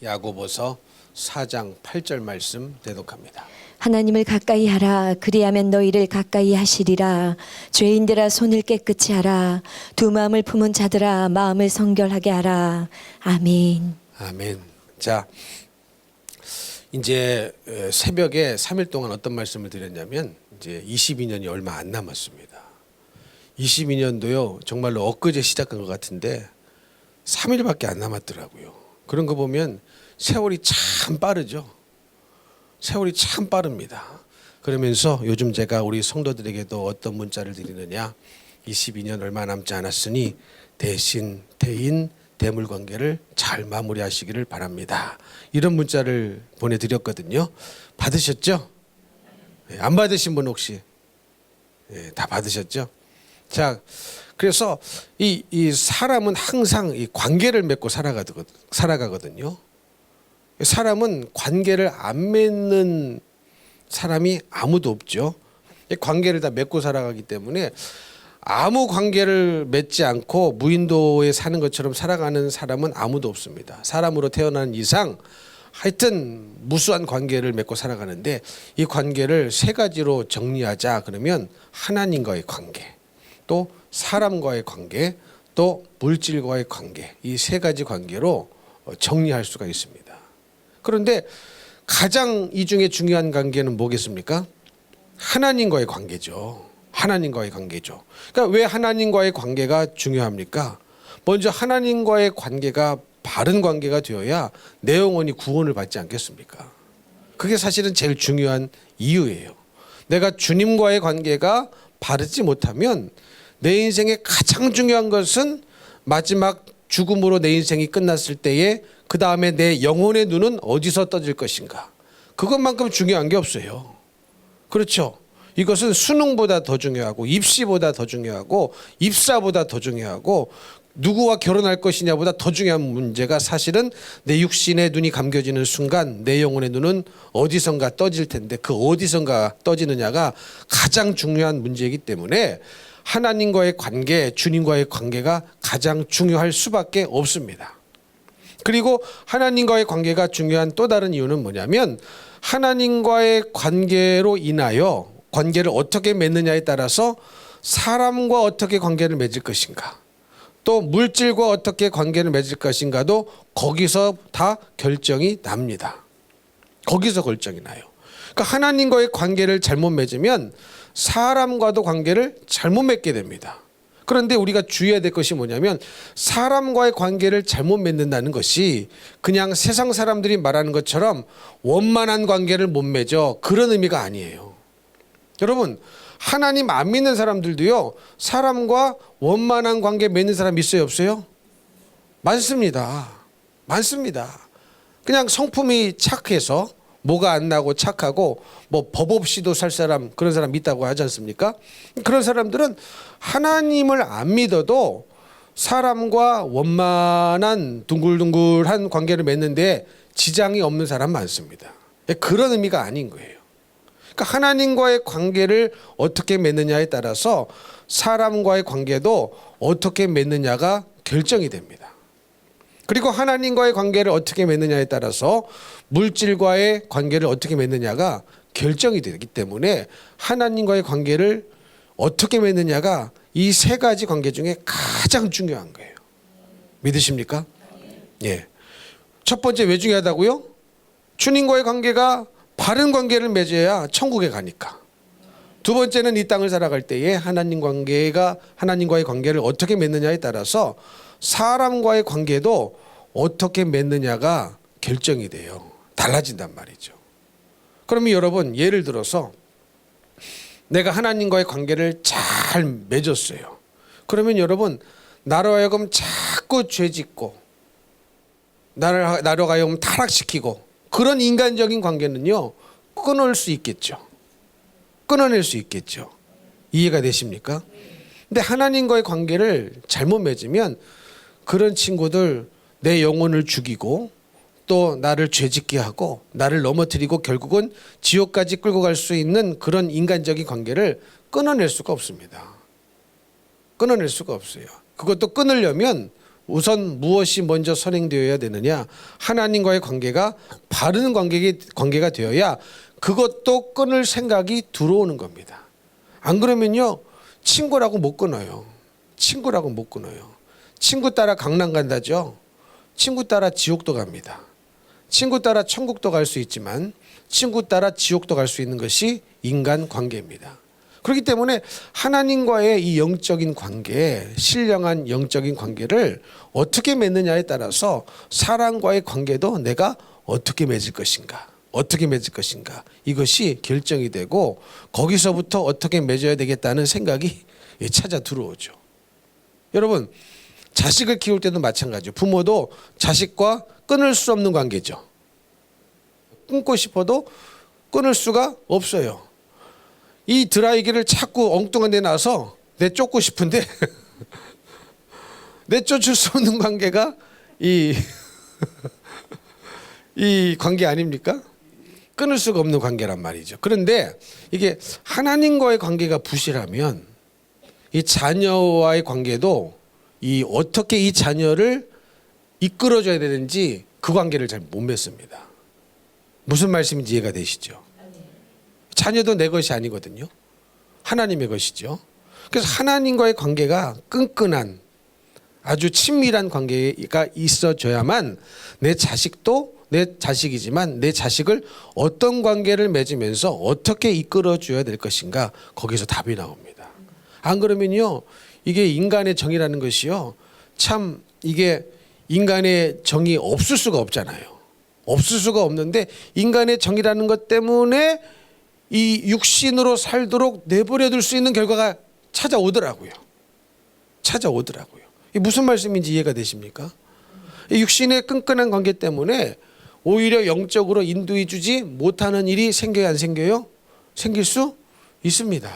야고보서 4장 8절 말씀 대독합니다. 하나님을 가까이 하라. 그리하면 너희를 가까이 하시리라. 죄인들아 손을 깨끗이 하라. 두 마음을 품은 자들아 마음을 성결하게 하라. 아멘. 아멘. 자, 이제 새벽에 3일 동안 어떤 말씀을 드렸냐면 이제 22년이 얼마 안 남았습니다. 22년도요 정말로 엊그제 시작한 것 같은데 3일밖에 안 남았더라고요. 그런 거 보면 세월이 참 빠르죠. 세월이 참 빠릅니다. 그러면서 요즘 제가 우리 성도들에게도 어떤 문자를 드리느냐, 22년 얼마 남지 않았으니 대신 대인 대물 관계를 잘 마무리하시기를 바랍니다. 이런 문자를 보내드렸거든요. 받으셨죠? 안 받으신 분 혹시? 다 받으셨죠? 자, 그래서 이 사람은 항상 이 관계를 맺고 살아가거든요. 사람은 관계를 안 맺는 사람이 아무도 없죠. 관계를 다 맺고 살아가기 때문에 아무 관계를 맺지 않고 무인도에 사는 것처럼 살아가는 사람은 아무도 없습니다. 사람으로 태어난 이상 하여튼 무수한 관계를 맺고 살아가는데, 이 관계를 세 가지로 정리하자 그러면 하나님과의 관계, 또 사람과의 관계, 또 물질과의 관계, 이 세 가지 관계로 정리할 수가 있습니다. 그런데 가장 이 중에 중요한 관계는 뭐겠습니까? 하나님과의 관계죠. 하나님과의 관계죠. 그러니까 왜 하나님과의 관계가 중요합니까? 먼저 하나님과의 관계가 바른 관계가 되어야 내 영혼이 구원을 받지 않겠습니까? 그게 사실은 제일 중요한 이유예요. 내가 주님과의 관계가 바르지 못하면 내 인생의 가장 중요한 것은 마지막 죽음으로 내 인생이 끝났을 때에 그 다음에 내 영혼의 눈은 어디서 떠질 것인가, 그것만큼 중요한 게 없어요. 그렇죠? 이것은 수능보다 더 중요하고 입시보다 더 중요하고 입사보다 더 중요하고 누구와 결혼할 것이냐보다 더 중요한 문제가, 사실은 내 육신의 눈이 감겨지는 순간 내 영혼의 눈은 어디선가 떠질 텐데, 그 어디선가 떠지느냐가 가장 중요한 문제이기 때문에 하나님과의 관계, 주님과의 관계가 가장 중요할 수밖에 없습니다. 그리고 하나님과의 관계가 중요한 또 다른 이유는 뭐냐면, 하나님과의 관계로 인하여 관계를 어떻게 맺느냐에 따라서 사람과 어떻게 관계를 맺을 것인가, 또 물질과 어떻게 관계를 맺을 것인가도 거기서 다 결정이 납니다. 거기서 결정이 나요. 그러니까 하나님과의 관계를 잘못 맺으면 사람과도 관계를 잘못 맺게 됩니다. 그런데 우리가 주의해야 될 것이 뭐냐면, 사람과의 관계를 잘못 맺는다는 것이 그냥 세상 사람들이 말하는 것처럼 원만한 관계를 못 맺어, 그런 의미가 아니에요. 여러분, 하나님 안 믿는 사람들도요 사람과 원만한 관계 맺는 사람 있어요, 없어요? 많습니다. 많습니다. 그냥 성품이 착해서, 뭐가 안 나고 착하고 뭐 법 없이도 살 사람, 그런 사람 있다고 하지 않습니까? 그런 사람들은 하나님을 안 믿어도 사람과 원만한 둥글둥글한 관계를 맺는데 지장이 없는 사람 많습니다. 그런 의미가 아닌 거예요. 그러니까 하나님과의 관계를 어떻게 맺느냐에 따라서 사람과의 관계도 어떻게 맺느냐가 결정이 됩니다. 그리고 하나님과의 관계를 어떻게 맺느냐에 따라서 물질과의 관계를 어떻게 맺느냐가 결정이 되기 때문에 하나님과의 관계를 어떻게 맺느냐가 이 세 가지 관계 중에 가장 중요한 거예요. 믿으십니까? 예. 첫 번째, 왜 중요하다고요? 주님과의 관계가 바른 관계를 맺어야 천국에 가니까. 두 번째는 이 땅을 살아갈 때에 하나님과의 관계를 어떻게 맺느냐에 따라서 사람과의 관계도 어떻게 맺느냐가 결정이 돼요. 달라진단 말이죠. 그러면 여러분, 예를 들어서 내가 하나님과의 관계를 잘 맺었어요. 그러면 여러분, 나로 하여금 자꾸 죄짓고 나로 하여금 타락시키고 그런 인간적인 관계는요 끊을 수 있겠죠. 끊어낼 수 있겠죠. 이해가 되십니까? 근데 하나님과의 관계를 잘못 맺으면 그런 친구들 내 영혼을 죽이고 또 나를 죄짓게 하고 나를 넘어뜨리고 결국은 지옥까지 끌고 갈 수 있는 그런 인간적인 관계를 끊어낼 수가 없습니다. 끊어낼 수가 없어요. 그것도 끊으려면 우선 무엇이 먼저 선행되어야 되느냐? 하나님과의 관계가 바른 관계가 되어야 그것도 끊을 생각이 들어오는 겁니다. 안 그러면요, 친구라고 못 끊어요. 친구라고 못 끊어요. 친구 따라 강남 간다죠. 친구 따라 지옥도 갑니다. 친구 따라 천국도 갈 수 있지만 친구 따라 지옥도 갈 수 있는 것이 인간 관계입니다. 그렇기 때문에 하나님과의 이 영적인 관계, 신령한 영적인 관계를 어떻게 맺느냐에 따라서 사람과의 관계도 내가 어떻게 맺을 것인가, 어떻게 맺을 것인가, 이것이 결정이 되고 거기서부터 어떻게 맺어야 되겠다는 생각이 찾아 들어오죠. 여러분, 자식을 키울 때도 마찬가지죠. 부모도 자식과 끊을 수 없는 관계죠. 끊고 싶어도 끊을 수가 없어요. 이 드라이기를 자꾸 엉뚱한 데 놔서 내쫓고 싶은데 내쫓을 수 없는 관계가 이 관계 아닙니까? 끊을 수가 없는 관계란 말이죠. 그런데 이게 하나님과의 관계가 부실하면 이 자녀와의 관계도 어떻게 이 자녀를 이끌어줘야 되는지 그 관계를 잘 못 맺습니다. 무슨 말씀인지 이해가 되시죠? 자녀도 내 것이 아니거든요. 하나님의 것이죠. 그래서 하나님과의 관계가 끈끈한 아주 친밀한 관계가 있어져야만 내 자식도 내 자식이지만 내 자식을 어떤 관계를 맺으면서 어떻게 이끌어줘야 될 것인가, 거기서 답이 나옵니다. 안 그러면요, 이게 인간의 정의라는 것이요, 참 이게 인간의 정의 없을 수가 없잖아요. 없을 수가 없는데 인간의 정의라는 것 때문에 이 육신으로 살도록 내버려둘 수 있는 결과가 찾아오더라고요. 이게 무슨 말씀인지 이해가 되십니까? 이 육신의 끈끈한 관계 때문에 오히려 영적으로 인도해 주지 못하는 일이 생겨요, 안 생겨요? 생길 수 있습니다.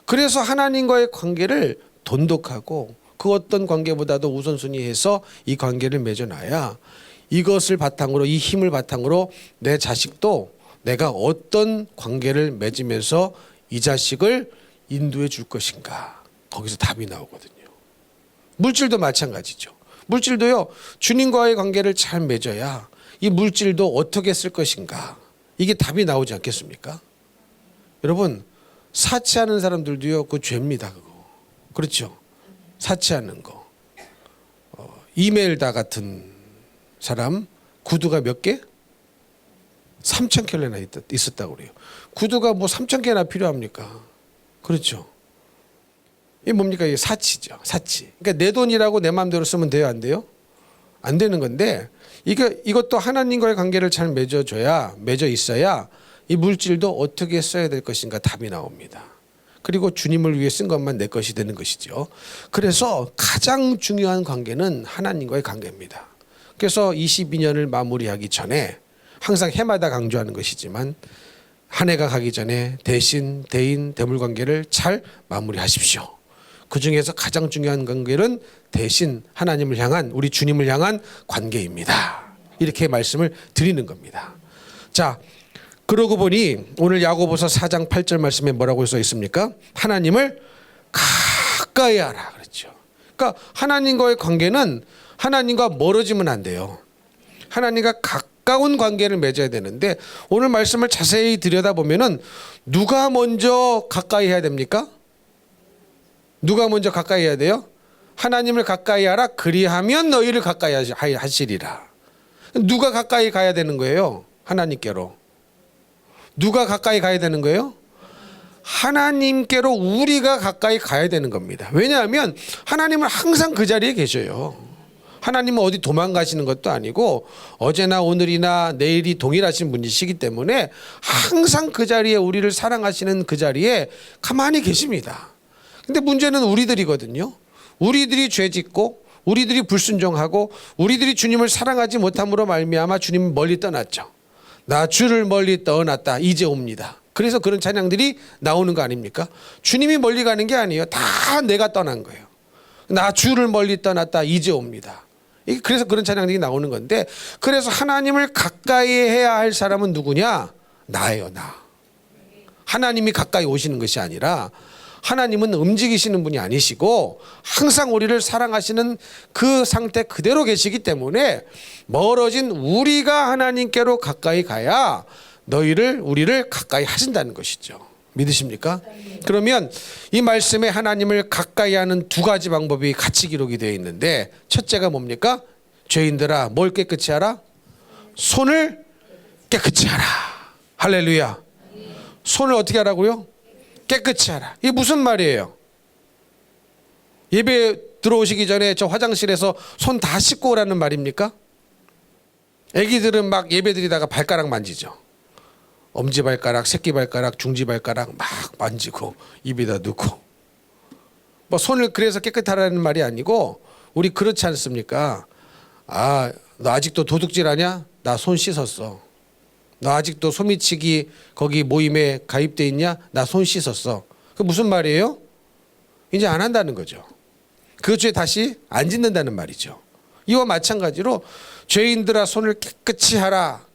그래서 하나님과의 관계를 돈독하고 그 어떤 관계보다도 우선순위해서 이 관계를 맺어놔야 이것을 바탕으로, 이 힘을 바탕으로 내 자식도 내가 어떤 관계를 맺으면서 이 자식을 인도해 줄 것인가, 거기서 답이 나오거든요. 물질도 마찬가지죠. 물질도요, 주님과의 관계를 잘 맺어야 이 물질도 어떻게 쓸 것인가, 이게 답이 나오지 않겠습니까? 여러분, 사치하는 사람들도요, 그거 죄입니다. 그거. 그렇죠? 사치하는 거. 이멜다 같은 사람 구두가 몇 개? 3,000켤레나 있었다고 그래요. 구두가 뭐 3,000개나 필요합니까? 그렇죠. 이게 뭡니까? 이게 사치죠. 사치. 그러니까 내 돈이라고 내 마음대로 쓰면 돼요, 안 돼요? 안 되는 건데, 이것도 하나님과의 관계를 잘 맺어 있어야 이 물질도 어떻게 써야 될 것인가 답이 나옵니다. 그리고 주님을 위해 쓴 것만 내 것이 되는 것이죠. 그래서 가장 중요한 관계는 하나님과의 관계입니다. 그래서 22년을 마무리하기 전에 항상 해마다 강조하는 것이지만 한 해가 가기 전에 대신 대인 대물 관계를 잘 마무리하십시오. 그 중에서 가장 중요한 관계는 대신 하나님을 향한, 우리 주님을 향한 관계입니다. 이렇게 말씀을 드리는 겁니다. 자, 그러고 보니 오늘 야고보서 4장 8절 말씀에 뭐라고 써 있습니까? 하나님을 가까이 하라 그랬죠. 그러니까 하나님과의 관계는 하나님과 멀어지면 안 돼요. 하나님과 가까운 관계를 맺어야 되는데, 오늘 말씀을 자세히 들여다보면은 누가 먼저 가까이 해야 됩니까? 누가 먼저 가까이 해야 돼요? 하나님을 가까이 하라, 그리하면 너희를 가까이 하시리라. 누가 가까이 가야 되는 거예요? 하나님께로. 누가 가까이 가야 되는 거예요? 하나님께로 우리가 가까이 가야 되는 겁니다. 왜냐하면 하나님은 항상 그 자리에 계셔요. 하나님은 어디 도망가시는 것도 아니고 어제나 오늘이나 내일이 동일하신 분이시기 때문에 항상 그 자리에, 우리를 사랑하시는 그 자리에 가만히 계십니다. 근데 문제는 우리들이거든요. 우리들이 죄짓고 우리들이 불순종하고 우리들이 주님을 사랑하지 못함으로 말미암아 주님을 멀리 떠났죠. 나 주를 멀리 떠났다 이제 옵니다. 그래서 그런 찬양들이 나오는 거 아닙니까? 주님이 멀리 가는 게 아니에요. 다 내가 떠난 거예요. 나 주를 멀리 떠났다 이제 옵니다. 그래서 그런 찬양들이 나오는 건데, 그래서 하나님을 가까이 해야 할 사람은 누구냐? 나예요, 나. 하나님이 가까이 오시는 것이 아니라 하나님은 움직이시는 분이 아니시고 항상 우리를 사랑하시는 그 상태 그대로 계시기 때문에 멀어진 우리가 하나님께로 가까이 가야 우리를 가까이 하신다는 것이죠. 믿으십니까? 그러면 이 말씀에 하나님을 가까이 하는 두 가지 방법이 같이 기록이 되어 있는데, 첫째가 뭡니까? 죄인들아 뭘 깨끗이 하라? 손을 깨끗이 하라. 할렐루야. 손을 어떻게 하라고요? 깨끗이 하라. 이게 무슨 말이에요? 예배 들어오시기 전에 저 화장실에서 손 다 씻고 오라는 말입니까? 애기들은 막 예배 드리다가 발가락 만지죠. 엄지발가락, 새끼발가락, 중지발가락 막 만지고 입에다 넣고. 뭐 손을 그래서 깨끗하라는 말이 아니고, 우리 그렇지 않습니까? 아, 너 아직도 도둑질하냐? 나 손 씻었어. 너 아직도 소미치기 거기 모임에 가입돼 있냐? 나 손 씻었어. 그 무슨 말이에요? 이제 안 한다는 거죠. 그 죄 다시 안 짓는다는 말이죠. 이와 마찬가지로 죄인들아 손을 깨끗이 하라.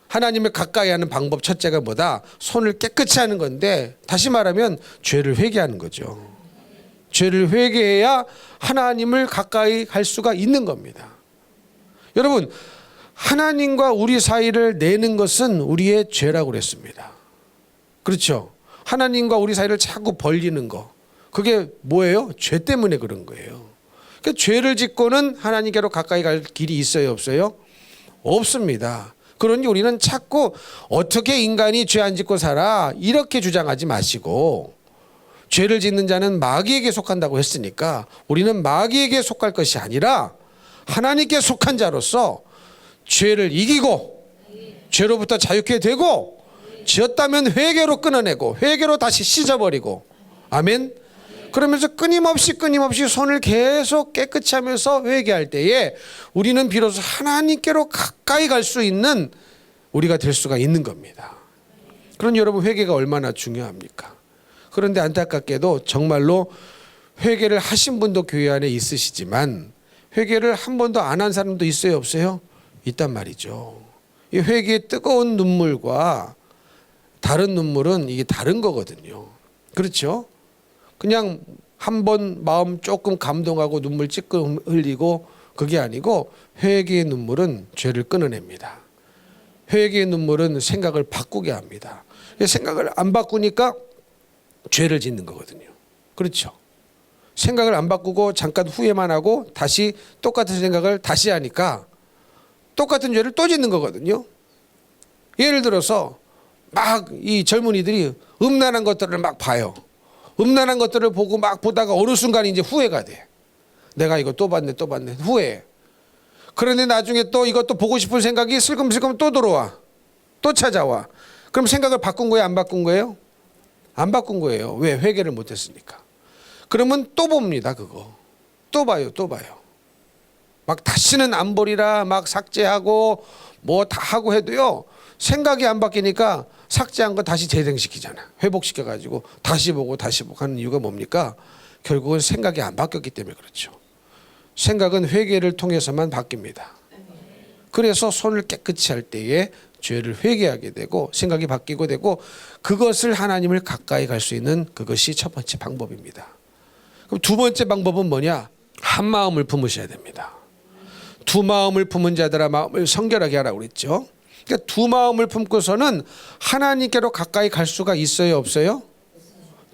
하나님을 가까이 하는 방법 첫째가 뭐다? 손을 깨끗이 하는 건데, 다시 말하면 죄를 회개하는 거죠. 죄를 회개해야 하나님을 가까이 갈 수가 있는 겁니다. 여러분, 하나님과 우리 사이를 내는 것은 우리의 죄라고 그랬습니다. 그렇죠? 하나님과 우리 사이를 자꾸 벌리는 거, 그게 뭐예요? 죄 때문에 그런 거예요. 그러니까 죄를 짓고는 하나님께로 가까이 갈 길이 있어요, 없어요? 없습니다. 그러니 우리는 자꾸 어떻게 인간이 죄 안 짓고 살아? 이렇게 주장하지 마시고, 죄를 짓는 자는 마귀에게 속한다고 했으니까 우리는 마귀에게 속할 것이 아니라 하나님께 속한 자로서 죄를 이기고 죄로부터 자유케 되고, 지었다면 회개로 끊어내고 회개로 다시 씻어버리고, 아멘. 그러면서 끊임없이 손을 계속 깨끗이 하면서 회개할 때에 우리는 비로소 하나님께로 가까이 갈 수 있는 우리가 될 수가 있는 겁니다. 그런 여러분, 회개가 얼마나 중요합니까? 그런데 안타깝게도 정말로 회개를 하신 분도 교회 안에 있으시지만 회개를 한 번도 안 한 사람도 있어요, 없어요? 있단 말이죠. 이 회개의 뜨거운 눈물과 다른 눈물은 이게 다른 거거든요. 그렇죠? 그냥 한 번 마음 조금 감동하고 눈물 찔끔 흘리고 그게 아니고, 회개의 눈물은 죄를 끊어냅니다. 회개의 눈물은 생각을 바꾸게 합니다. 생각을 안 바꾸니까 죄를 짓는 거거든요. 그렇죠? 생각을 안 바꾸고 잠깐 후회만 하고 다시 똑같은 생각을 다시 하니까 똑같은 죄를 또 짓는 거거든요. 예를 들어서 막 이 젊은이들이 음란한 것들을 막 봐요. 음란한 것들을 보고 막 보다가 어느 순간 이제 후회가 돼. 내가 이거 또 봤네 후회. 그런데 나중에 또 이것도 보고 싶은 생각이 슬금슬금 또 들어와. 또 찾아와. 그럼 생각을 바꾼 거예요, 안 바꾼 거예요? 안 바꾼 거예요. 왜? 회개를 못했으니까. 그러면 또 봅니다. 그거 또 봐요. 막 다시는 안 보리라 막 삭제하고 뭐 다 하고 해도요, 생각이 안 바뀌니까 삭제한 거 다시 재생시키잖아. 회복시켜가지고 다시 보고 하는 이유가 뭡니까? 결국은 생각이 안 바뀌었기 때문에 그렇죠. 생각은 회개를 통해서만 바뀝니다. 그래서 손을 깨끗이 할 때에 죄를 회개하게 되고 생각이 바뀌고 되고, 그것을 하나님을 가까이 갈 수 있는 그것이 첫 번째 방법입니다. 그럼 두 번째 방법은 뭐냐? 한 마음을 품으셔야 됩니다. 두 마음을 품은 자들아 마음을 성결하게 하라고 그랬죠. 그러니까 두 마음을 품고서는 하나님께로 가까이 갈 수가 있어요, 없어요?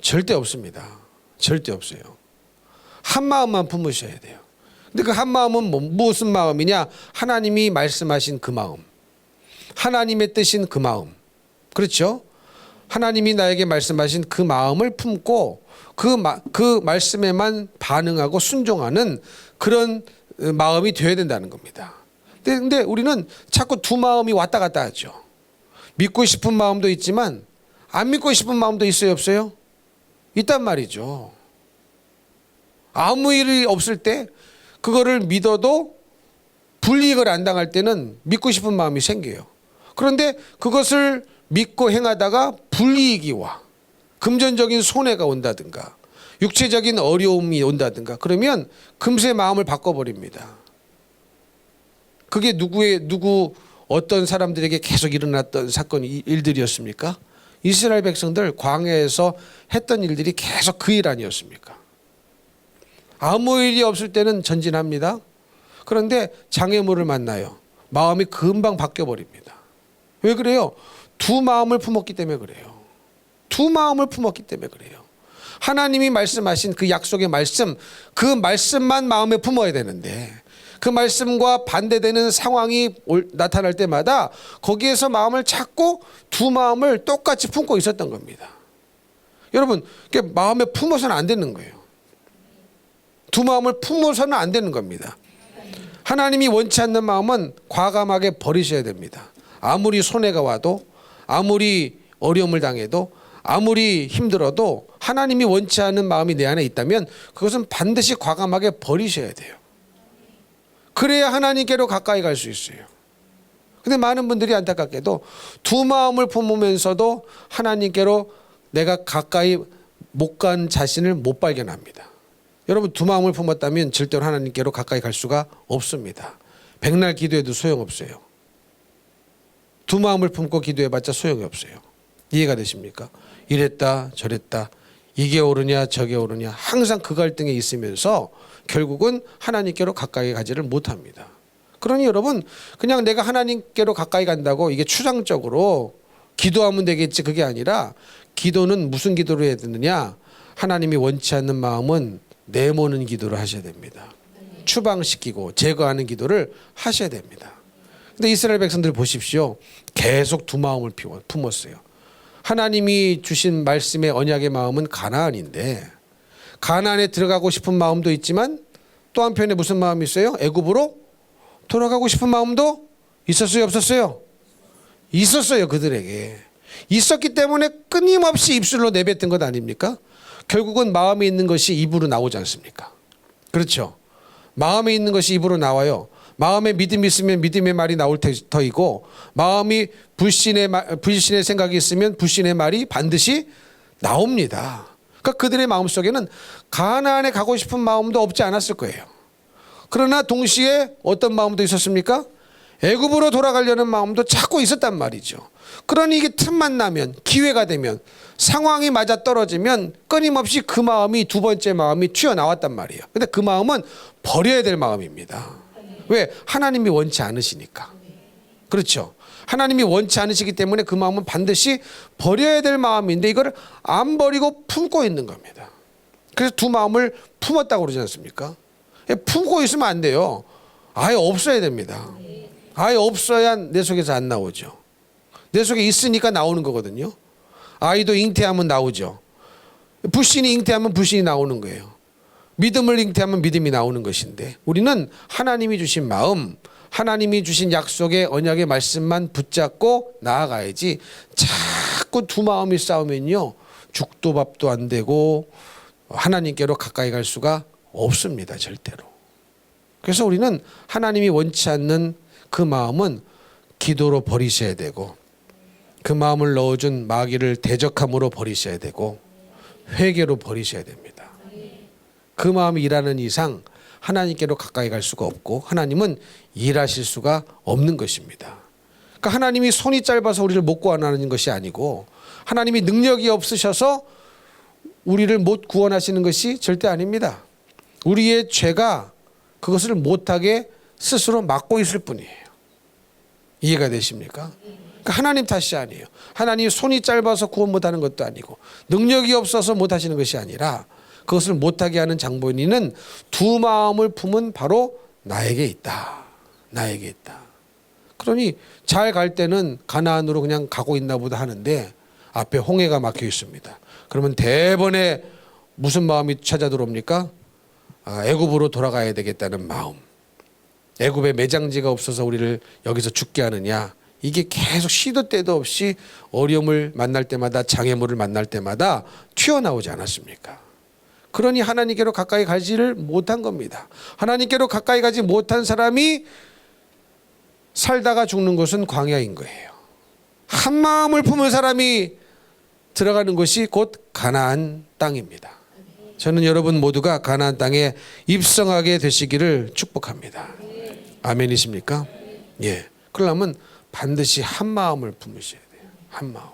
절대 없습니다. 절대 없어요. 한 마음만 품으셔야 돼요. 근데 그 한 마음은 무슨 마음이냐? 하나님이 말씀하신 그 마음, 하나님의 뜻인 그 마음. 그렇죠? 하나님이 나에게 말씀하신 그 마음을 품고 그 말씀에만 반응하고 순종하는 그런 마음이 되어야 된다는 겁니다. 근데 우리는 자꾸 두 마음이 왔다 갔다 하죠. 믿고 싶은 마음도 있지만 안 믿고 싶은 마음도 있어요, 없어요? 있단 말이죠. 아무 일이 없을 때 그거를 믿어도 불이익을 안 당할 때는 믿고 싶은 마음이 생겨요. 그런데 그것을 믿고 행하다가 불이익이 와, 금전적인 손해가 온다든가 육체적인 어려움이 온다든가 그러면 금세 마음을 바꿔버립니다. 그게 누구 어떤 사람들에게 계속 일어났던 사건 일들이었습니까? 이스라엘 백성들 광야에서 했던 일들이 계속 그 일 아니었습니까? 아무 일이 없을 때는 전진합니다. 그런데 장애물을 만나요. 마음이 금방 바뀌어 버립니다. 왜 그래요? 두 마음을 품었기 때문에 그래요. 두 마음을 품었기 때문에 그래요. 하나님이 말씀하신 그 약속의 말씀, 그 말씀만 마음에 품어야 되는데 그 말씀과 반대되는 상황이 나타날 때마다 거기에서 마음을 찾고 두 마음을 똑같이 품고 있었던 겁니다. 여러분, 마음에 품어서는 안 되는 거예요. 두 마음을 품어서는 안 되는 겁니다. 하나님이 원치 않는 마음은 과감하게 버리셔야 됩니다. 아무리 손해가 와도, 아무리 어려움을 당해도, 아무리 힘들어도 하나님이 원치 않는 마음이 내 안에 있다면 그것은 반드시 과감하게 버리셔야 돼요. 그래야 하나님께로 가까이 갈 수 있어요. 근데 많은 분들이 안타깝게도 두 마음을 품으면서도 하나님께로 내가 가까이 못 간 자신을 못 발견합니다. 여러분, 두 마음을 품었다면 절대로 하나님께로 가까이 갈 수가 없습니다. 백날 기도해도 소용없어요. 두 마음을 품고 기도해봤자 소용이 없어요. 이해가 되십니까? 이랬다 저랬다, 이게 옳으냐 저게 옳으냐, 항상 그 갈등에 있으면서 결국은 하나님께로 가까이 가지를 못합니다. 그러니 여러분, 그냥 내가 하나님께로 가까이 간다고 이게 추상적으로 기도하면 되겠지, 그게 아니라 기도는 무슨 기도를 해야 되느냐, 하나님이 원치 않는 마음은 내모는 기도를 하셔야 됩니다. 추방시키고 제거하는 기도를 하셔야 됩니다. 근데 이스라엘 백성들 보십시오. 계속 두 마음을 품었어요. 하나님이 주신 말씀의 언약의 마음은 가나안인데 가나안에 들어가고 싶은 마음도 있지만 또 한편에 무슨 마음이 있어요? 애굽으로 돌아가고 싶은 마음도 있었어요, 없었어요? 있었어요. 그들에게 있었기 때문에 끊임없이 입술로 내뱉은 것 아닙니까? 결국은 마음에 있는 것이 입으로 나오지 않습니까? 그렇죠? 마음에 있는 것이 입으로 나와요. 마음에 믿음이 있으면 믿음의 말이 나올 터이고, 마음이 불신의 생각이 있으면 불신의 말이 반드시 나옵니다. 그러니까 그들의 마음속에는 가나안에 가고 싶은 마음도 없지 않았을 거예요. 그러나 동시에 어떤 마음도 있었습니까? 애굽으로 돌아가려는 마음도 자꾸 있었단 말이죠. 그러니 이게 틈만 나면, 기회가 되면, 상황이 맞아 떨어지면 끊임없이 그 마음이, 두 번째 마음이 튀어나왔단 말이에요. 근데 그 마음은 버려야 될 마음입니다. 왜? 하나님이 원치 않으시니까. 그렇죠? 하나님이 원치 않으시기 때문에 그 마음은 반드시 버려야 될 마음인데 이걸 안 버리고 품고 있는 겁니다. 그래서 두 마음을 품었다고 그러지 않습니까? 품고 있으면 안 돼요. 아예 없어야 됩니다. 아예 없어야 내 속에서 안 나오죠. 내 속에 있으니까 나오는 거거든요. 아이도 잉태하면 나오죠. 불신이 잉태하면 불신이 나오는 거예요. 믿음을 잉태하면 믿음이 나오는 것인데 우리는 하나님이 주신 마음, 하나님이 주신 약속의 언약의 말씀만 붙잡고 나아가야지, 자꾸 두 마음이 싸우면요 죽도 밥도 안 되고 하나님께로 가까이 갈 수가 없습니다. 절대로. 그래서 우리는 하나님이 원치 않는 그 마음은 기도로 버리셔야 되고, 그 마음을 넣어준 마귀를 대적함으로 버리셔야 되고, 회개로 버리셔야 됩니다. 그 마음이 일하는 이상 하나님께로 가까이 갈 수가 없고 하나님은 일하실 수가 없는 것입니다. 그러니까 하나님이 손이 짧아서 우리를 못 구원하는 것이 아니고, 하나님이 능력이 없으셔서 우리를 못 구원하시는 것이 절대 아닙니다. 우리의 죄가 그것을 못하게 스스로 막고 있을 뿐이에요. 이해가 되십니까? 그러니까 하나님 탓이 아니에요. 하나님 손이 짧아서 구원 못하는 것도 아니고 능력이 없어서 못하시는 것이 아니라 그것을 못하게 하는 장본인은 두 마음을 품은 바로 나에게 있다. 나에게 있다. 그러니 잘 갈 때는 가나안으로 그냥 가고 있나 보다 하는데 앞에 홍해가 막혀 있습니다. 그러면 대번에 무슨 마음이 찾아 들어옵니까? 애굽으로 돌아가야 되겠다는 마음. 애굽에 매장지가 없어서 우리를 여기서 죽게 하느냐. 이게 계속 시도 때도 없이 어려움을 만날 때마다, 장애물을 만날 때마다 튀어나오지 않았습니까? 그러니 하나님께로 가까이 가지를 못한 겁니다. 하나님께로 가까이 가지 못한 사람이 살다가 죽는 것은 광야인 거예요. 한 마음을 품은 사람이 들어가는 것이 곧 가나안 땅입니다. 저는 여러분 모두가 가나안 땅에 입성하게 되시기를 축복합니다. 아멘이십니까? 예. 그러려면 반드시 한 마음을 품으셔야 돼요. 한 마음.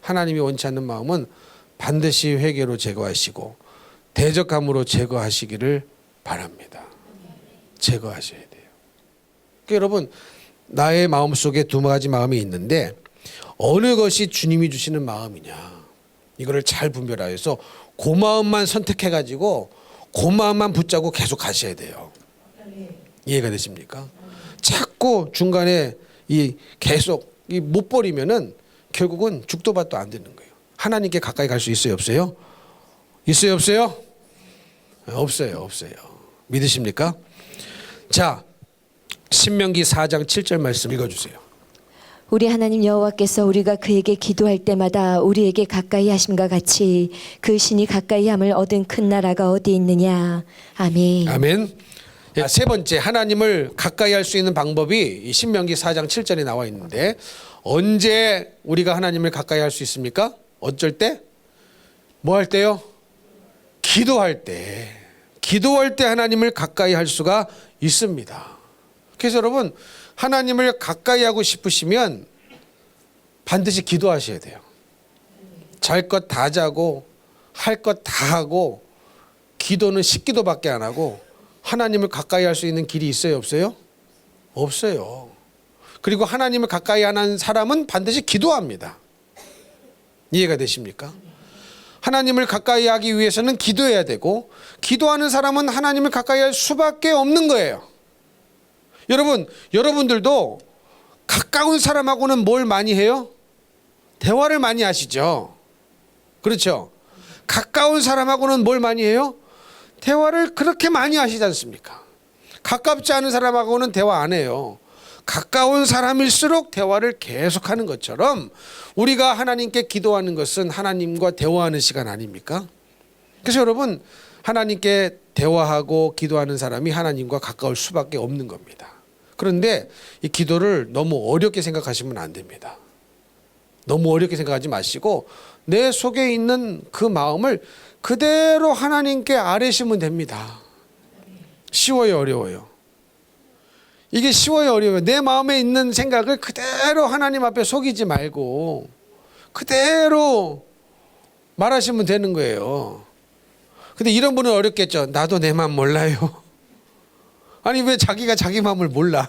하나님이 원치 않는 마음은 반드시 회개로 제거하시고 대적함으로 제거하시기를 바랍니다. 제거하셔야 돼요. 그러니까 여러분, 나의 마음속에 두 가지 마음이 있는데 어느 것이 주님이 주시는 마음이냐, 이거를 잘 분별하여서 그 마음만 선택해가지고 그 마음만 붙잡고 계속 가셔야 돼요. 이해가 되십니까? 자꾸 중간에 계속 못 버리면은 결국은 죽도 밥도 안 되는 거예요. 하나님께 가까이 갈 수 있어요, 없어요? 있어요, 없어요? 없어요. 믿으십니까? 자, 신명기 4장 7절 말씀 읽어주세요. 우리 하나님 여호와께서 우리가 그에게 기도할 때마다 우리에게 가까이 하심과 같이 그 신이 가까이 함을 얻은 큰 나라가 어디 있느냐. 아멘. 아멘. 세 번째, 하나님을 가까이 할 수 있는 방법이 이 신명기 4장 7절에 나와 있는데, 언제 우리가 하나님을 가까이 할 수 있습니까? 어쩔 때? 뭐 할 때요? 기도할 때. 기도할 때 하나님을 가까이 할 수가 있습니다. 그래서 여러분, 하나님을 가까이 하고 싶으시면 반드시 기도하셔야 돼요. 잘 것 다 자고 할 것 다 하고 기도는 10기도밖에 안 하고 하나님을 가까이 할 수 있는 길이 있어요, 없어요? 없어요. 그리고 하나님을 가까이 하는 사람은 반드시 기도합니다. 이해가 되십니까? 하나님을 가까이 하기 위해서는 기도해야 되고, 기도하는 사람은 하나님을 가까이 할 수밖에 없는 거예요. 여러분들도 가까운 사람하고는 뭘 많이 해요? 대화를 많이 하시죠. 그렇죠? 가까운 사람하고는 뭘 많이 해요? 대화를 그렇게 많이 하시지 않습니까? 가깝지 않은 사람하고는 대화 안 해요. 가까운 사람일수록 대화를 계속하는 것처럼 우리가 하나님께 기도하는 것은 하나님과 대화하는 시간 아닙니까? 그래서 여러분, 하나님께 대화하고 기도하는 사람이 하나님과 가까울 수밖에 없는 겁니다. 그런데 이 기도를 너무 어렵게 생각하시면 안 됩니다. 너무 어렵게 생각하지 마시고 내 속에 있는 그 마음을 그대로 하나님께 아뢰시면 됩니다. 쉬워요, 어려워요? 이게 쉬워요, 어려워요? 내 마음에 있는 생각을 그대로 하나님 앞에 속이지 말고 그대로 말하시면 되는 거예요. 근데 이런 분은 어렵겠죠. 나도 내 마음 몰라요. 아니, 왜 자기가 자기 마음을 몰라?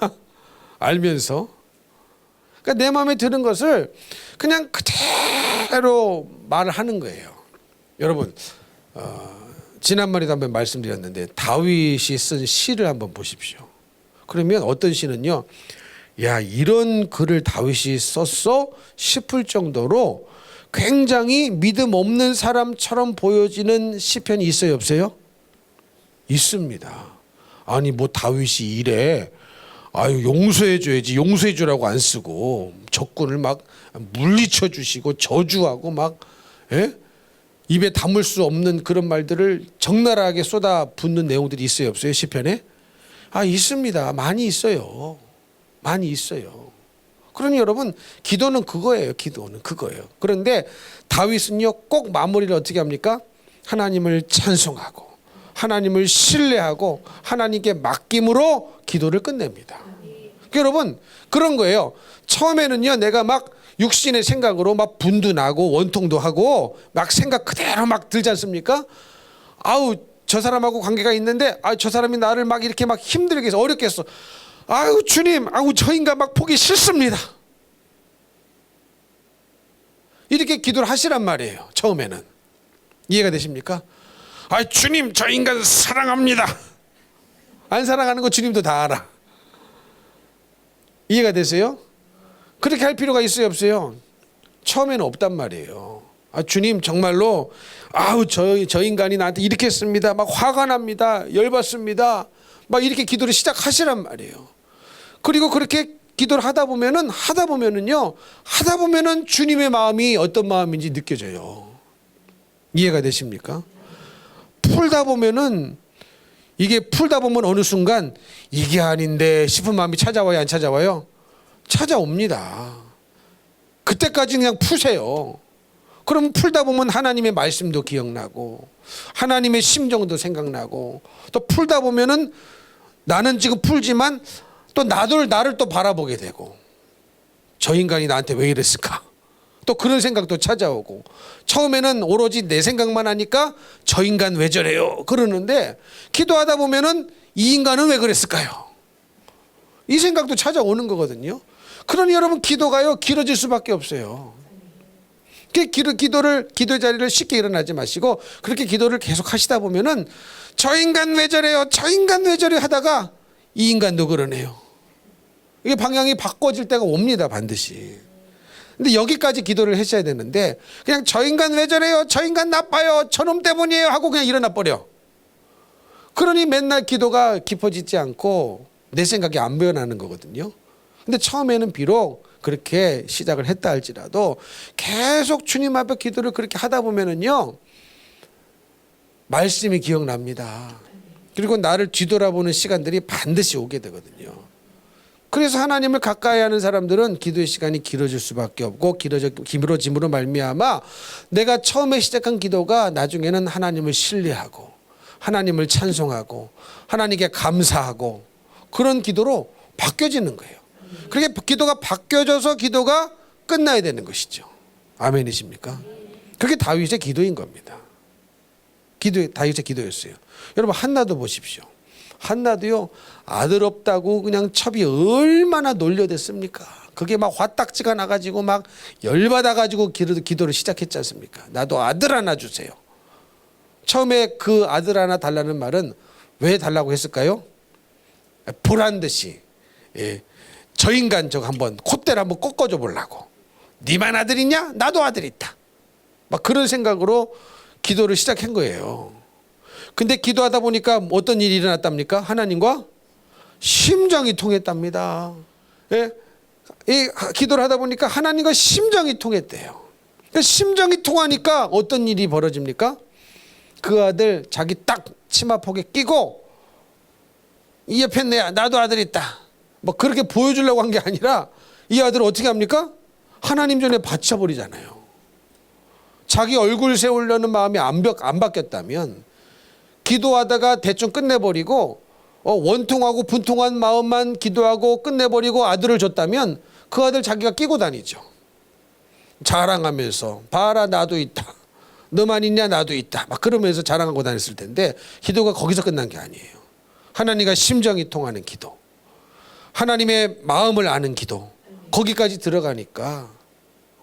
알면서. 그러니까 내 마음에 드는 것을 그냥 그대로 말을 하는 거예요. 여러분, 지난번에도 한번 말씀드렸는데 다윗이 쓴 시를 한번 보십시오. 그러면 어떤 시는요, 야, 이런 글을 다윗이 썼어? 싶을 정도로 굉장히 믿음 없는 사람처럼 보여지는 시편이 있어요, 없어요? 있습니다. 아니, 뭐 다윗이 이래, 아유, 용서해줘야지, 용서해주라고 안 쓰고 적군을 막 물리쳐 주시고 저주하고 막, 예? 입에 담을 수 없는 그런 말들을 적나라하게 쏟아붓는 내용들이 있어요, 없어요? 시편에? 있습니다. 많이 있어요. 많이 있어요. 그러니 여러분, 기도는 그거예요. 기도는 그거예요. 그런데 다윗은요, 꼭 마무리를 어떻게 합니까? 하나님을 찬송하고 하나님을 신뢰하고 하나님께 맡김으로 기도를 끝냅니다. 그러니까 여러분, 그런 거예요. 처음에는요, 내가 막 육신의 생각으로 막 분도 나고 원통도 하고 막 생각 그대로 막 들지 않습니까? 아우, 저 사람하고 관계가 있는데 저 사람이 나를 막 이렇게 막 힘들게 해서 어렵게 했어. 아유, 주님, 저 인간 막 보기 싫습니다. 이렇게 기도를 하시란 말이에요. 처음에는. 이해가 되십니까? 주님, 저 인간 사랑합니다. 안 사랑하는 거 주님도 다 알아. 이해가 되세요? 그렇게 할 필요가 있어요, 없어요? 처음에는 없단 말이에요. 주님, 정말로 저 인간이 나한테 이렇게 했습니다. 막 화가 납니다. 열받습니다. 막 이렇게 기도를 시작하시란 말이에요. 그리고 그렇게 기도를 하다 보면은 주님의 마음이 어떤 마음인지 느껴져요. 이해가 되십니까? 풀다 보면 어느 순간 이게 아닌데 싶은 마음이 찾아와요, 안 찾아와요? 찾아옵니다. 그때까지 그냥 푸세요. 그럼 풀다 보면 하나님의 말씀도 기억나고 하나님의 심정도 생각나고, 또 풀다 보면은 나는 지금 풀지만 또 나를 또 바라보게 되고, 저 인간이 나한테 왜 이랬을까? 또 그런 생각도 찾아오고, 처음에는 오로지 내 생각만 하니까 저 인간 왜 저래요 그러는데, 기도하다 보면은 이 인간은 왜 그랬을까요? 이 생각도 찾아오는 거거든요. 그러니 여러분, 기도가요 길어질 수밖에 없어요. 기도의 자리를 쉽게 일어나지 마시고, 그렇게 기도를 계속 하시다 보면은 저 인간 왜 저래요, 저 인간 왜 저래 하다가 이 인간도 그러네요. 이게 방향이 바꿔질 때가 옵니다, 반드시. 근데 여기까지 기도를 하셔야 되는데, 그냥 저 인간 왜 저래요, 저 인간 나빠요, 저놈 때문이에요 하고 그냥 일어나 버려. 그러니 맨날 기도가 깊어지지 않고 내 생각이 안 변하는 거거든요. 근데 처음에는 비록 그렇게 시작을 했다 할지라도 계속 주님 앞에 기도를 그렇게 하다 보면은요, 말씀이 기억납니다. 그리고 나를 뒤돌아보는 시간들이 반드시 오게 되거든요. 그래서 하나님을 가까이 하는 사람들은 기도의 시간이 길어질 수밖에 없고, 길어짐으로 말미암아 내가 처음에 시작한 기도가 나중에는 하나님을 신뢰하고 하나님을 찬송하고 하나님께 감사하고 그런 기도로 바뀌어지는 거예요. 그렇게 기도가 바뀌어져서 기도가 끝나야 되는 것이죠. 아멘이십니까? 그게 다윗의 기도인 겁니다. 다윗의 기도였어요. 여러분, 한나도 보십시오. 한나도요, 아들 없다고 그냥 첩이 얼마나 놀려댔습니까? 그게 막 화딱지가 나가지고 막 열받아가지고 기도를 시작했지 않습니까? 나도 아들 하나 주세요. 처음에 그 아들 하나 달라는 말은 왜 달라고 했을까요? 보란 듯이, 저 인간 저거 한번 콧대를 한번 꺾어줘 보려고. 니만 아들 있냐? 나도 아들 있다. 막 그런 생각으로 기도를 시작한 거예요. 근데 기도하다 보니까 어떤 일이 일어났답니까? 하나님과 심정이 통했답니다. 예? 이 기도를 하다 보니까 하나님과 심정이 통했대요. 그러니까 심정이 통하니까 어떤 일이 벌어집니까? 그 아들 자기 딱 치마폭에 끼고, 이 옆에 나도 아들 있다, 뭐 그렇게 보여주려고 한 게 아니라 이 아들을 어떻게 합니까? 하나님 전에 바쳐버리잖아요. 자기 얼굴 세우려는 마음이 안 바뀌었다면, 기도하다가 대충 끝내버리고 원통하고 분통한 마음만 기도하고 끝내버리고 아들을 줬다면 그 아들 자기가 끼고 다니죠. 자랑하면서 봐라 나도 있다, 너만 있냐 나도 있다, 막 그러면서 자랑하고 다녔을 텐데, 기도가 거기서 끝난 게 아니에요. 하나님과 심정이 통하는 기도, 하나님의 마음을 아는 기도, 거기까지 들어가니까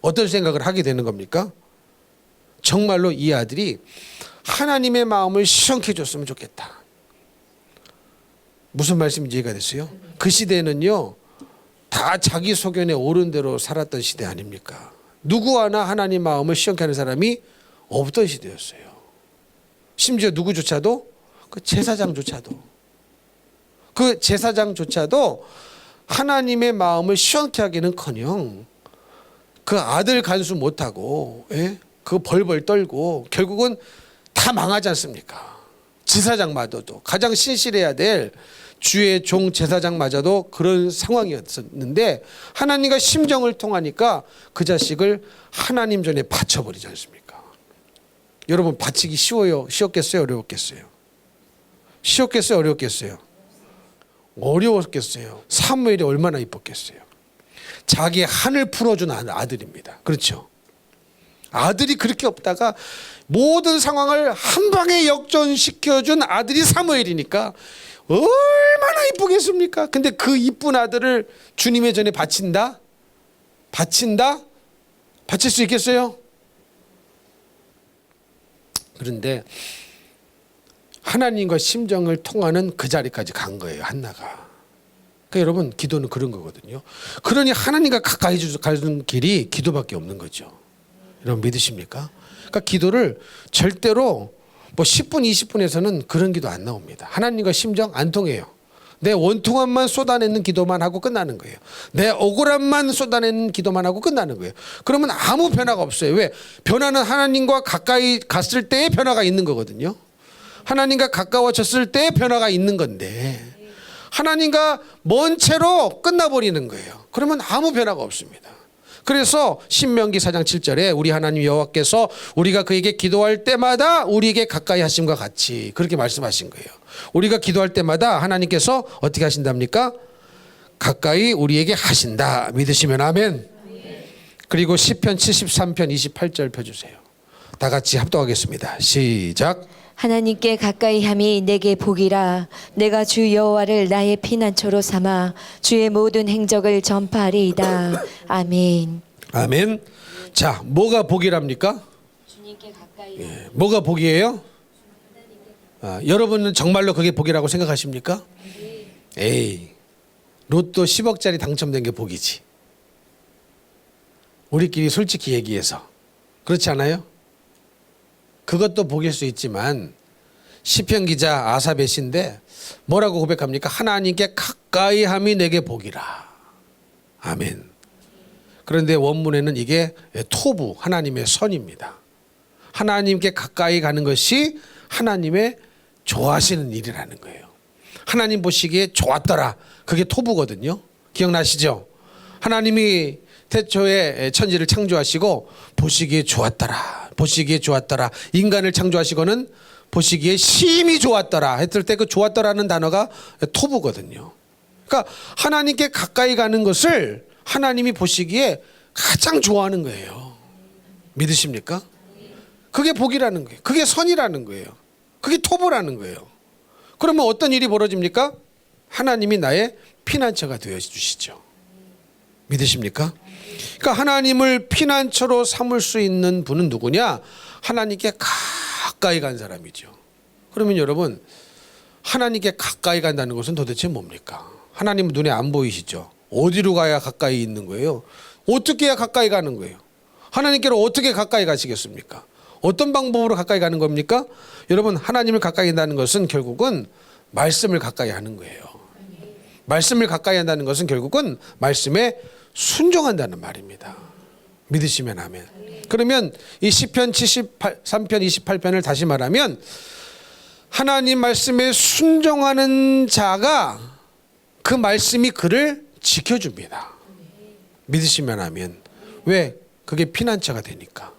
어떤 생각을 하게 되는 겁니까? 정말로 이 아들이 하나님의 마음을 시원케 해줬으면 좋겠다. 무슨 말씀인지 이해가 됐어요? 그 시대는요, 다 자기 소견에 옳은 대로 살았던 시대 아닙니까? 누구 하나 하나님 마음을 시원케 하는 사람이 없던 시대였어요. 심지어 누구조차도, 그 제사장조차도 하나님의 마음을 시원케 하기는커녕 그 아들 간수 못하고, 그 벌벌 떨고 결국은 다 망하지 않습니까? 지사장마저도, 가장 신실해야 될 주의 종 제사장마저도 그런 상황이었는데, 하나님과 심정을 통하니까 그 자식을 하나님 전에 바쳐버리지 않습니까? 여러분, 바치기 쉬웠겠어요? 어려웠겠어요? 쉬웠겠어요? 어려웠겠어요? 어려웠겠어요. 사무엘이 얼마나 이뻤겠어요. 자기의 한을 풀어준 아들입니다. 그렇죠? 아들이 그렇게 없다가 모든 상황을 한 방에 역전시켜준 아들이 사무엘이니까 얼마나 이쁘겠습니까? 근데 그 이쁜 아들을 주님의 전에 바친다? 바칠 수 있겠어요? 그런데 하나님과 심정을 통하는 그 자리까지 간 거예요, 한나가. 그러니까 여러분, 기도는 그런 거거든요. 그러니 하나님과 가까이 가는 길이 기도밖에 없는 거죠. 여러분, 믿으십니까? 그러니까 기도를 절대로 뭐 10분, 20분에서는 그런 기도 안 나옵니다. 하나님과 심정 안 통해요. 내 원통함만 쏟아내는 기도만 하고 끝나는 거예요. 내 억울함만 쏟아내는 기도만 하고 끝나는 거예요. 그러면 아무 변화가 없어요. 왜? 변화는 하나님과 가까이 갔을 때의 변화가 있는 거거든요. 하나님과 가까워졌을 때의 변화가 있는 건데, 하나님과 먼 채로 끝나버리는 거예요. 그러면 아무 변화가 없습니다. 그래서 신명기 4장 7절에 우리 하나님 여호와께서 우리가 그에게 기도할 때마다 우리에게 가까이 하심과 같이, 그렇게 말씀하신 거예요. 우리가 기도할 때마다 하나님께서 어떻게 하신답니까? 가까이 우리에게 하신다. 믿으시면 아멘. 그리고 시편 73편 28절 펴주세요. 다 같이 합독하겠습니다. 시작. 하나님께 가까이 함이 내게 복이라. 내가 주 여호와를 나의 피난처로 삼아 주의 모든 행적을 전파하리이다. 아멘. 아멘. 자, 뭐가 복이랍니까? 주님께 가까이. 뭐가 복이에요? 여러분은 정말로 그게 복이라고 생각하십니까? 에이, 로또 10억짜리 당첨된 게 복이지. 우리끼리 솔직히 얘기해서 그렇지 않아요? 그것도 복일 수 있지만 시편 기자 아사벳인데 뭐라고 고백합니까? 하나님께 가까이 함이 내게 복이라. 아멘. 그런데 원문에는 이게 토부, 하나님의 선입니다. 하나님께 가까이 가는 것이 하나님의 좋아하시는 일이라는 거예요. 하나님 보시기에 좋았더라. 그게 토부거든요. 기억나시죠? 하나님이 태초에 천지를 창조하시고 보시기에 좋았더라. 보시기에 좋았더라. 인간을 창조하시고는 보시기에 심히 좋았더라 했을 때 그 좋았더라는 단어가 토부거든요. 그러니까 하나님께 가까이 가는 것을 하나님이 보시기에 가장 좋아하는 거예요. 믿으십니까? 그게 복이라는 거예요. 그게 선이라는 거예요. 그게 토부라는 거예요. 그러면 어떤 일이 벌어집니까? 하나님이 나의 피난처가 되어 주시죠. 믿으십니까? 그러니까 하나님을 피난처로 삼을 수 있는 분은 누구냐? 하나님께 가까이 간 사람이죠. 그러면 여러분, 하나님께 가까이 간다는 것은 도대체 뭡니까? 하나님은 눈에 안 보이시죠? 어디로 가야 가까이 있는 거예요? 어떻게 해야 가까이 가는 거예요? 하나님께로 어떻게 가까이 가시겠습니까? 어떤 방법으로 가까이 가는 겁니까? 여러분, 하나님을 가까이 한다는 것은 결국은 말씀을 가까이 하는 거예요. 말씀을 가까이 한다는 것은 결국은 말씀에 순종한다는 말입니다. 믿으시면 아멘. 그러면 이 시편 73편 28편을 다시 말하면 하나님 말씀에 순종하는 자가 그 말씀이 그를 지켜줍니다. 믿으시면 아멘. 왜? 그게 피난처가 되니까.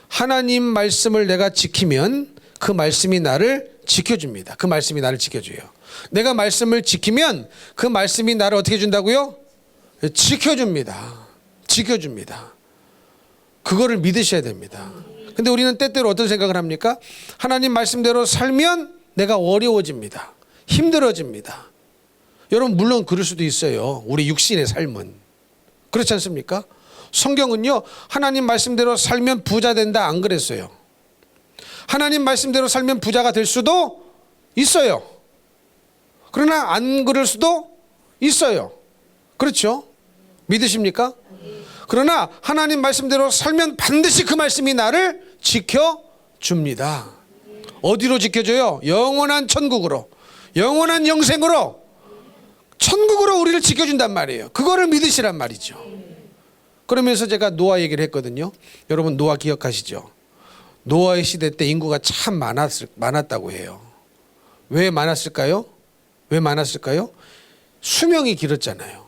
하나님 말씀을 내가 지키면 그 말씀이 나를 지켜줍니다. 그 말씀이 나를 지켜줘요. 내가 말씀을 지키면 그 말씀이 나를 어떻게 준다고요? 지켜줍니다. 지켜줍니다. 그거를 믿으셔야 됩니다. 근데 우리는 때때로 어떤 생각을 합니까? 하나님 말씀대로 살면 내가 어려워집니다. 힘들어집니다. 여러분, 물론 그럴 수도 있어요. 우리 육신의 삶은. 그렇지 않습니까? 성경은요, 하나님 말씀대로 살면 부자 된다 안 그랬어요. 하나님 말씀대로 살면 부자가 될 수도 있어요. 그러나 안 그럴 수도 있어요. 그렇죠? 믿으십니까? 그러나 하나님 말씀대로 살면 반드시 그 말씀이 나를 지켜줍니다. 어디로 지켜줘요? 영원한 천국으로, 영원한 영생으로, 천국으로 우리를 지켜준단 말이에요. 그거를 믿으시란 말이죠. 그러면서 제가 노아 얘기를 했거든요. 여러분, 노아 기억하시죠? 노아의 시대 때 인구가 참 많았다고 해요. 왜 많았을까요? 왜 많았을까요? 수명이 길었잖아요.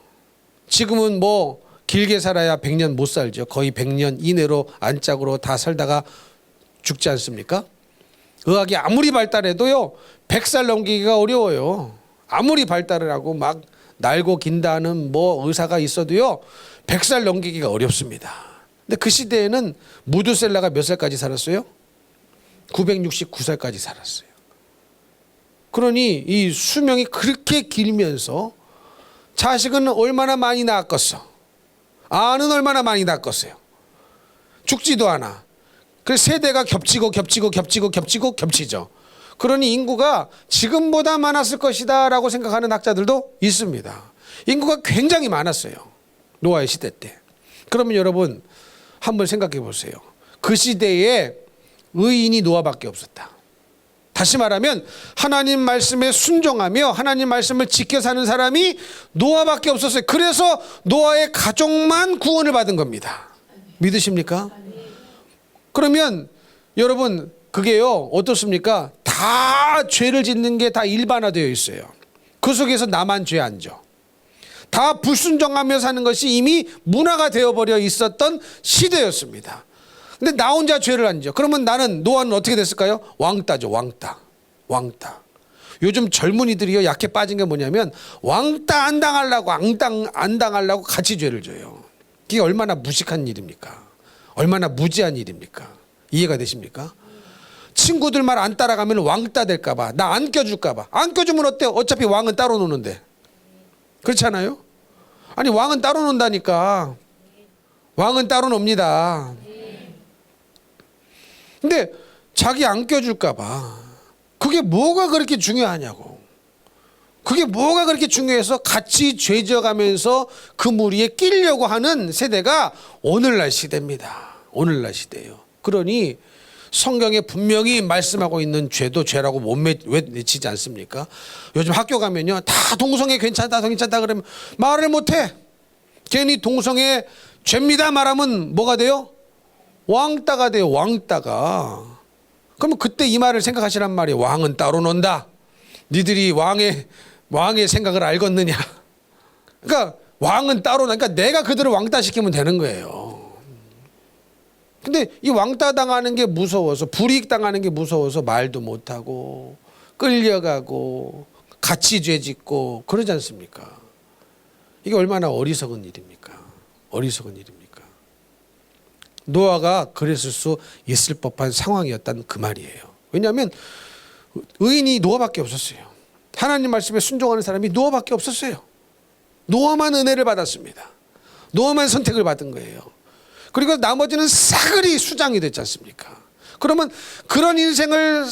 지금은 뭐 길게 살아야 100년 못 살죠. 거의 100년 이내로 안짝으로 다 살다가 죽지 않습니까? 의학이 아무리 발달해도요, 100살 넘기기가 어려워요. 아무리 발달을 하고 막 날고 긴다는 뭐 의사가 있어도요, 100살 넘기기가 어렵습니다. 근데 그 시대에는 무드셀라가 몇 살까지 살았어요? 969살까지 살았어요. 그러니 이 수명이 그렇게 길면서 자식은 얼마나 많이 낳았겠어. 아는 얼마나 많이 낳았겠어요. 죽지도 않아. 그래서 세대가 겹치고 겹치죠. 그러니 인구가 지금보다 많았을 것이다 라고 생각하는 학자들도 있습니다. 인구가 굉장히 많았어요. 노아의 시대 때. 그러면 여러분, 한번 생각해 보세요. 그 시대에 의인이 노아밖에 없었다. 다시 말하면 하나님 말씀에 순종하며 하나님 말씀을 지켜 사는 사람이 노아밖에 없었어요. 그래서 노아의 가족만 구원을 받은 겁니다. 믿으십니까? 그러면 여러분, 그게요, 어떻습니까? 다 죄를 짓는 게 다 일반화되어 있어요. 그 속에서 나만 죄 안 져. 다 불순종하며 사는 것이 이미 문화가 되어버려 있었던 시대였습니다. 근데 나 혼자 죄를 안 져. 그러면 나는, 노아는 어떻게 됐을까요? 왕따죠. 왕따. 요즘 젊은이들이요, 약해 빠진 게 뭐냐면 왕따 안 당하려고, 안 당하려고 같이 죄를 져요. 그게 얼마나 무식한 일입니까? 얼마나 무지한 일입니까? 이해가 되십니까? 친구들 말 안 따라가면 왕따 될까 봐, 나 안 껴줄까 봐. 안 껴주면 어때? 어차피 왕은 따로 노는데. 그렇지 않아요? 아니 왕은 따로 논다니까. 왕은 따로 놉니다. 근데 자기 안 껴줄까 봐. 그게 뭐가 그렇게 중요하냐고. 그게 뭐가 그렇게 중요해서 같이 죄져가면서 그 무리에 끼려고 하는 세대가 오늘날 시대입니다. 오늘날 시대예요. 그러니 성경에 분명히 말씀하고 있는 죄도 죄라고 왜 외치지 않습니까? 요즘 학교 가면요, 다 동성애 괜찮다 그러면 말을 못해. 괜히 동성애 죄입니다 말하면 뭐가 돼요? 왕따가 돼요. 왕따가. 그러면 그때 이 말을 생각하시란 말이에요. 왕은 따로 논다. 니들이 왕의 생각을 알겠느냐. 그러니까 왕은 따로 논다. 그러니까 내가 그들을 왕따시키면 되는 거예요. 근데 이 왕따 당하는 게 무서워서, 불이익 당하는 게 무서워서 말도 못하고 끌려가고 같이 죄짓고 그러지 않습니까? 이게 얼마나 어리석은 일입니까? 어리석은 일입니까? 노아가 그랬을 수 있을 법한 상황이었다는 그 말이에요. 왜냐하면 의인이 노아밖에 없었어요. 하나님 말씀에 순종하는 사람이 노아밖에 없었어요. 노아만 은혜를 받았습니다. 노아만 선택을 받은 거예요. 그리고 나머지는 싸그리 수장이 됐지 않습니까? 그러면 그런 인생을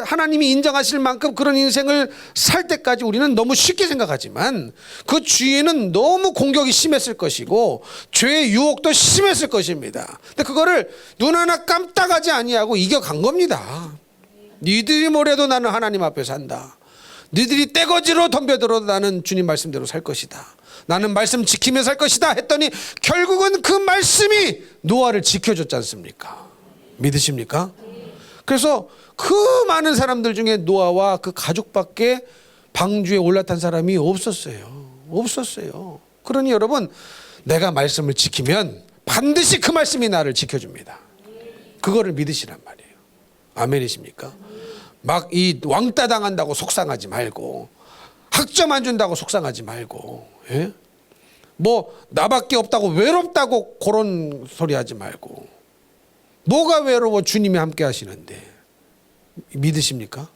하나님이 인정하실 만큼 그런 인생을 살 때까지 우리는 너무 쉽게 생각하지만 그 주위에는 너무 공격이 심했을 것이고 죄의 유혹도 심했을 것입니다. 근데 그거를 눈 하나 깜짝하지 아니하고 이겨간 겁니다. 니들이 뭐래도 나는 하나님 앞에 산다. 니들이 떼거지로 덤벼들어도 나는 주님 말씀대로 살 것이다. 나는 말씀 지키며 살 것이다 했더니 결국은 그 말씀이 노아를 지켜줬지 않습니까? 믿으십니까? 그래서 그 많은 사람들 중에 노아와 그 가족밖에 방주에 올라탄 사람이 없었어요. 없었어요. 그러니 여러분, 내가 말씀을 지키면 반드시 그 말씀이 나를 지켜줍니다. 그거를 믿으시란 말이에요. 아멘이십니까? 막 이 왕따 당한다고 속상하지 말고, 학점 안 준다고 속상하지 말고, 예? 뭐 나밖에 없다고 외롭다고 그런 소리 하지 말고. 뭐가 외로워? 주님이 함께 하시는데. 믿으십니까?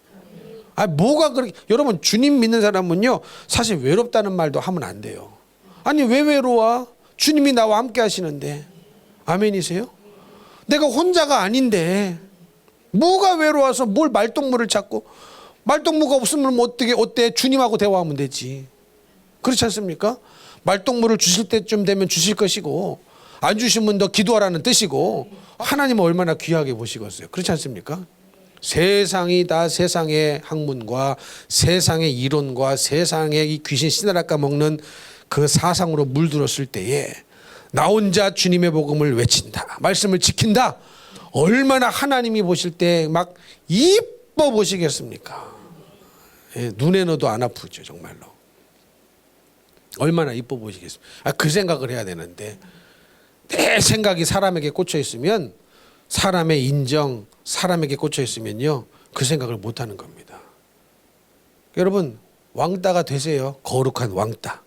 아, 뭐가 그렇게, 여러분 주님 믿는 사람은요 사실 외롭다는 말도 하면 안 돼요. 아니 왜 외로워? 주님이 나와 함께 하시는데. 아멘이세요? 내가 혼자가 아닌데 뭐가 외로워서 뭘 말동무를 찾고, 말동무가 없으면 어때? 주님하고 대화하면 되지. 그렇지 않습니까? 말동무를 주실 때쯤 되면 주실 것이고, 안 주시면 너 기도하라는 뜻이고, 하나님은 얼마나 귀하게 보시겠어요. 그렇지 않습니까? 세상이 다 세상의 학문과 세상의 이론과 세상의 이 귀신 씨나라 까먹는 그 사상으로 물들었을 때에 나 혼자 주님의 복음을 외친다, 말씀을 지킨다, 얼마나 하나님이 보실 때 막 이뻐 보시겠습니까? 예, 눈에 넣어도 안 아프죠. 정말로 얼마나 이뻐 보시겠습니까? 아, 그 생각을 해야 되는데 내 생각이 사람에게 꽂혀 있으면, 사람의 인정, 사람에게 꽂혀 있으면요 그 생각을 못하는 겁니다. 여러분 왕따가 되세요. 거룩한 왕따.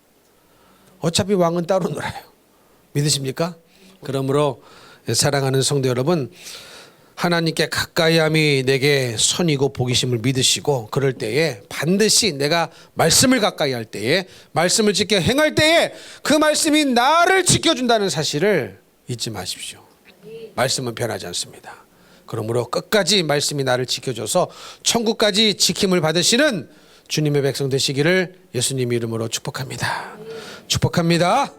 어차피 왕은 따로 놀아요. 믿으십니까? 그러므로 사랑하는 성도 여러분, 하나님께 가까이함이 내게 선이고 복이심을 믿으시고, 그럴 때에 반드시 내가 말씀을 가까이 할 때에, 말씀을 지켜 행할 때에 그 말씀이 나를 지켜준다는 사실을 잊지 마십시오. 말씀은 변하지 않습니다. 그러므로 끝까지 말씀이 나를 지켜줘서 천국까지 지킴을 받으시는 주님의 백성 되시기를 예수님 이름으로 축복합니다. 축복합니다.